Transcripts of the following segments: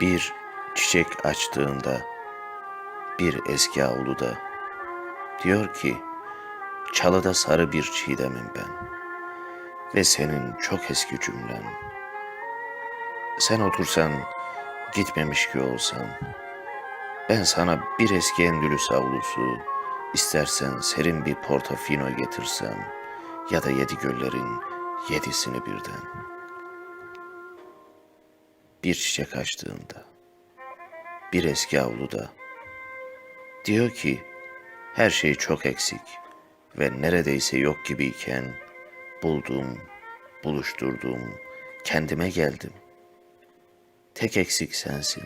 Bir çiçek açtığında, bir eski avluda, diyor ki, çalıda sarı bir çiğdemim ben ve senin çok eski cümlen. Sen otursan, gitmemiş ki olsan, ben sana bir eski Endülüs avlusu, istersen serin bir Portofino getirsem ya da yedi göllerin yedisini birden. Bir çiçek açtığında, bir eski avluda, diyor ki, her şey çok eksik ve neredeyse yok gibiyken buldum, buluşturdum, kendime geldim. Tek eksik sensin.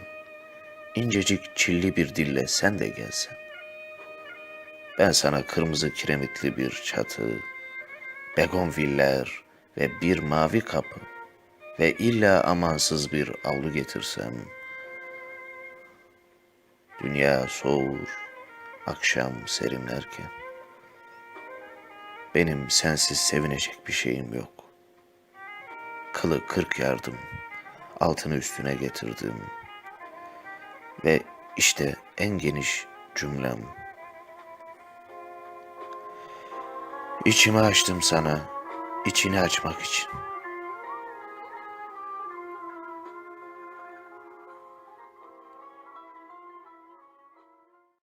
İncecik çilli bir dille sen de gelsen. Ben sana kırmızı kiremitli bir çatı, begonviller ve bir mavi kapı ve illa amansız bir avlu getirsem, dünya soğur, akşam serinlerken, benim sensiz sevinecek bir şeyim yok. Kılı kırk yardım, altını üstüne getirdim ve işte en geniş cümlem. İçimi açtım sana, içini açmak için.